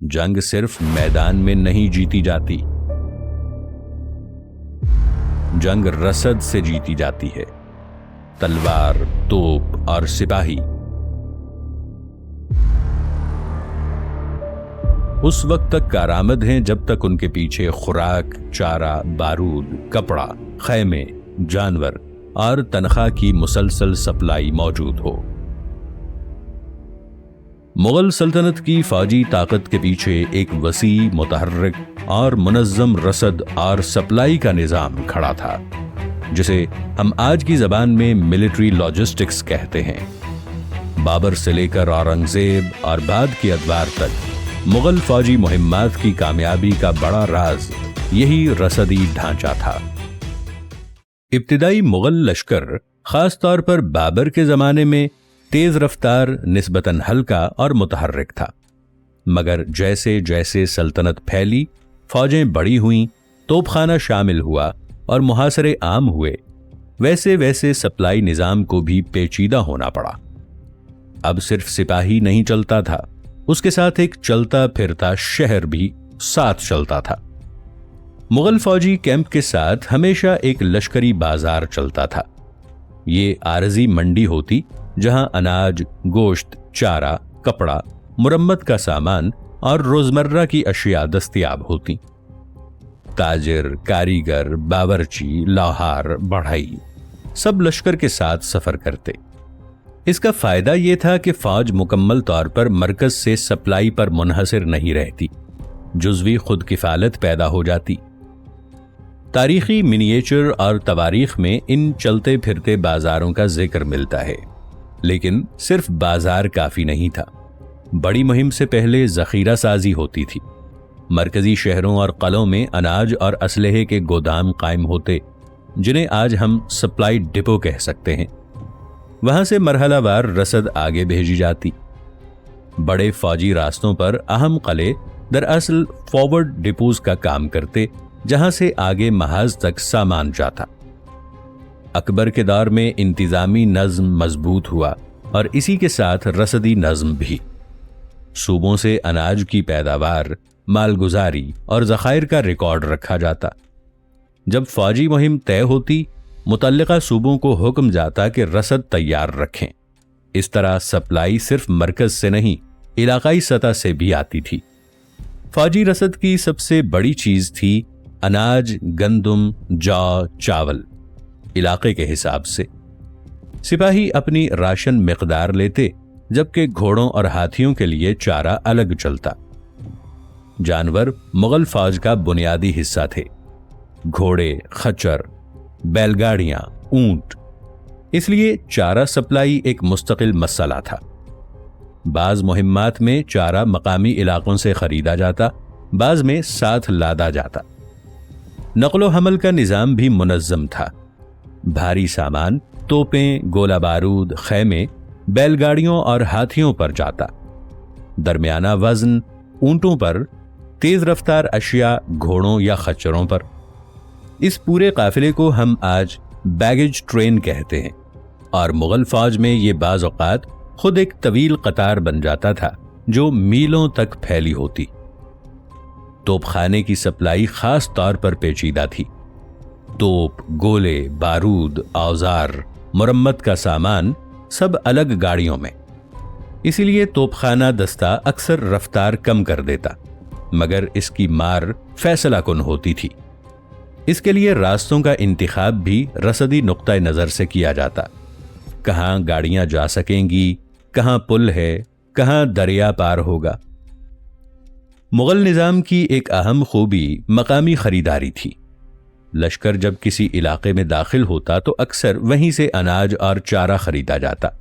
जंग सिर्फ मैदान में नहीं जीती जाती, जंग रसद से जीती जाती है। तलवार, तोप और सिपाही उस वक्त तक कारआमद हैं जब तक उनके पीछे खुराक, चारा, बारूद, कपड़ा, खैमे, जानवर और तनख्वाह की मुसलसल सप्लाई मौजूद हो। मुगल सल्तनत की फौजी ताकत के पीछे एक वसी, मुतहर्रिक और मुनज़्ज़म रसद और सप्लाई का निज़ाम खड़ा था, जिसे हम आज की ज़बान में मिलिट्री लॉजिस्टिक्स कहते हैं। बाबर से लेकर औरंगज़ेब और बाद के अदवार तक मुगल फौजी मुहिम्मात की कामयाबी का बड़ा राज यही रसदी ढांचा था। इब्तिदाई मुगल लश्कर खास तौर पर बाबर के ज़माने में तेज रफ्तार, निस्बतन हल्का और मुतहर्रिक था, मगर जैसे जैसे सल्तनत फैली, फौजें बड़ी हुईं, तोपखाना शामिल हुआ और मुहासरे आम हुए, वैसे वैसे सप्लाई निज़ाम को भी पेचीदा होना पड़ा। अब सिर्फ सिपाही नहीं चलता था, उसके साथ एक चलता फिरता शहर भी साथ चलता था। मुगल फौजी कैंप के साथ हमेशा एक लश्करी बाजार चलता था। ये आरजी मंडी होती जहां अनाज, गोश्त, चारा, कपड़ा, मुरम्मत का सामान और रोजमर्रा की अशिया दस्तयाब होती। ताजिर, कारीगर, बावर्ची, लौहार, बढ़ई सब लश्कर के साथ सफर करते। इसका फायदा यह था कि फौज मुकम्मल तौर पर मरकज से सप्लाई पर मुनहसिर नहीं रहती, जुज़वी खुद किफालत पैदा हो जाती। तारीखी मिनिएचर और तवारीख में इन चलते फिरते बाजारों का जिक्र मिलता है, लेकिन सिर्फ बाजार काफी नहीं था। बड़ी मुहिम से पहले जखीरा साजी होती थी। मरकजी शहरों और कलों में अनाज और असलहे के गोदाम कायम होते, जिन्हें आज हम सप्लाई डिपो कह सकते हैं। वहां से मरहलावार रसद आगे भेजी जाती। बड़े फौजी रास्तों पर अहम कले दरअसल फॉरवर्ड डिपोज का काम करते, जहां से आगे महाज तक सामान जाता। अकबर के दौर में इंतजामी नज्म मजबूत हुआ और इसी के साथ रसदी नज्म भी। सूबों से अनाज की पैदावार, मालगुजारी और ज़खायर का रिकॉर्ड रखा जाता। जब फौजी मुहिम तय होती, मुतल्लिका सूबों को हुक्म जाता कि रसद तैयार रखें। इस तरह सप्लाई सिर्फ मरकज से नहीं, इलाकाई सतह से भी आती थी। फौजी रसद की सबसे बड़ी चीज थी अनाज, गंदुम, जौ, चावल, इलाके के हिसाब से। सिपाही अपनी राशन मिकदार लेते, जबकि घोड़ों और हाथियों के लिए चारा अलग चलता। जानवर मुगल फौज का बुनियादी हिस्सा थे। घोड़े, खच्चर, बैलगाड़ियां, ऊंट, इसलिए चारा सप्लाई एक मुस्तकिल मसला था। बाज मुहिम्मात में चारा मकामी इलाकों से खरीदा जाता, बाज में साथ लादा जाता। नक्लो हमल का निज़ाम भी मुनज़्ज़म था। भारी सामान, तोपें, गोला बारूद, खैमे बैलगाड़ियों और हाथियों पर जाता। दरमियाना वजन ऊंटों पर, तेज रफ्तार अशिया घोड़ों या खच्चरों पर। इस पूरे काफिले को हम आज बैगेज ट्रेन कहते हैं, और मुगल फौज में ये बाज़ औक़ात खुद एक तवील कतार बन जाता था जो मीलों तक फैली होती। तोपखाने की सप्लाई खास तौर पर पेचीदा थी। तोप, गोले, बारूद, औजार, मुरम्मत का सामान सब अलग गाड़ियों में। इसीलिए तोपखाना दस्ता अक्सर रफ्तार कम कर देता, मगर इसकी मार फैसला कुन होती थी। इसके लिए रास्तों का इंतिखाब भी रसदी नुक्ता नज़र से किया जाता। कहाँ गाड़ियां जा सकेंगी, कहाँ पुल है, कहाँ दरिया पार होगा। मुगल निज़ाम की एक अहम खूबी मकामी खरीदारी थी। लश्कर जब किसी इलाके में दाखिल होता तो अक्सर वहीं से अनाज और चारा खरीदा जाता,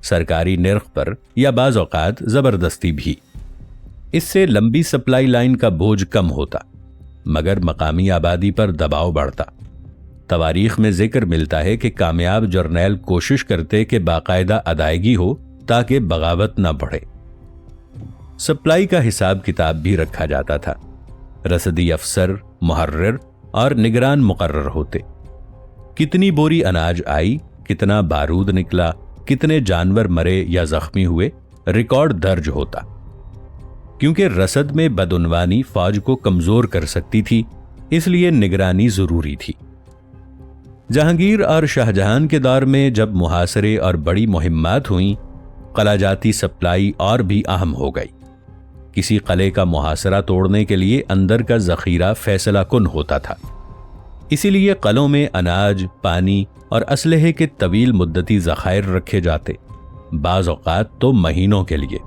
सरकारी निर्ख पर या बाज़ औक़ात ज़बरदस्ती भी। इससे लंबी सप्लाई लाइन का बोझ कम होता, मगर मकामी आबादी पर दबाव बढ़ता। तवारीख में जिक्र मिलता है कि कामयाब जर्नैल कोशिश करते कि बाकायदा अदायगी हो ताकि बगावत न बढ़े। सप्लाई का हिसाब किताब भी रखा जाता था। रसदी अफसर, मुहर्रिर और निगरान मुकर्रर होते। कितनी बोरी अनाज आई, कितना बारूद निकला, कितने जानवर मरे या जख्मी हुए, रिकॉर्ड दर्ज होता। کیونکہ رسد میں بدعنوانی فوج کو کمزور کر سکتی تھی، اس لیے نگرانی ضروری تھی۔ جہانگیر اور شاہجہان کے دور میں جب محاصرے اور بڑی مہمات ہوئیں، قلعہ جاتی سپلائی اور بھی اہم ہو گئی۔ کسی قلعے کا محاصرہ توڑنے کے لیے اندر کا ذخیرہ فیصلہ کن ہوتا تھا، اسی لیے قلعوں میں اناج، پانی اور اسلحے کے طویل مدتی ذخائر رکھے جاتے، بعض اوقات تو مہینوں کے لیے۔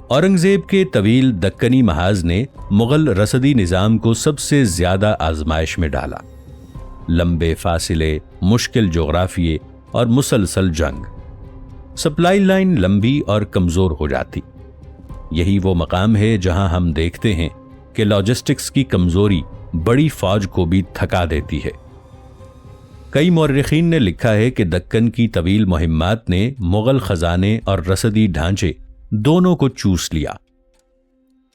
اورنگزیب کے طویل دکنی محاذ نے مغل رسدی نظام کو سب سے زیادہ آزمائش میں ڈالا۔ لمبے فاصلے، مشکل جغرافیے اور مسلسل جنگ، سپلائی لائن لمبی اور کمزور ہو جاتی۔ یہی وہ مقام ہے جہاں ہم دیکھتے ہیں کہ لاجسٹکس کی کمزوری بڑی فوج کو بھی تھکا دیتی ہے۔ کئی مورخین نے لکھا ہے کہ دکن کی طویل مہمات نے مغل خزانے اور رسدی ڈھانچے دونوں کو چوس لیا۔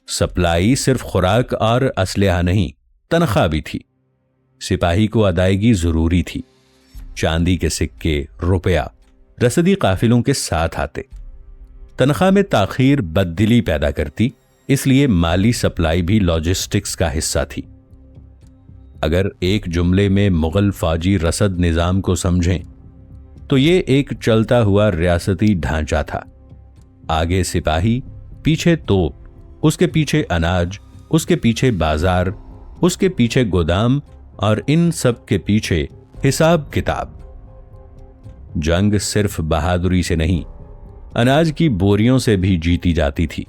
سپلائی صرف خوراک اور اسلحہ نہیں، تنخواہ بھی تھی۔ سپاہی کو ادائیگی ضروری تھی۔ چاندی کے سکے، روپیہ رسدی قافلوں کے ساتھ آتے۔ تنخواہ میں تاخیر بددلی پیدا کرتی، اس لیے مالی سپلائی بھی لاجسٹکس کا حصہ تھی۔ اگر ایک جملے میں مغل فوجی رسد نظام کو سمجھیں تو یہ ایک چلتا ہوا ریاستی ڈھانچہ تھا۔ آگے سپاہی، پیچھے توپ، اس کے پیچھے اناج، اس کے پیچھے بازار، اس کے پیچھے گودام، اور ان سب کے پیچھے حساب کتاب۔ جنگ صرف بہادری سے نہیں، اناج کی بوریوں سے بھی جیتی جاتی تھی۔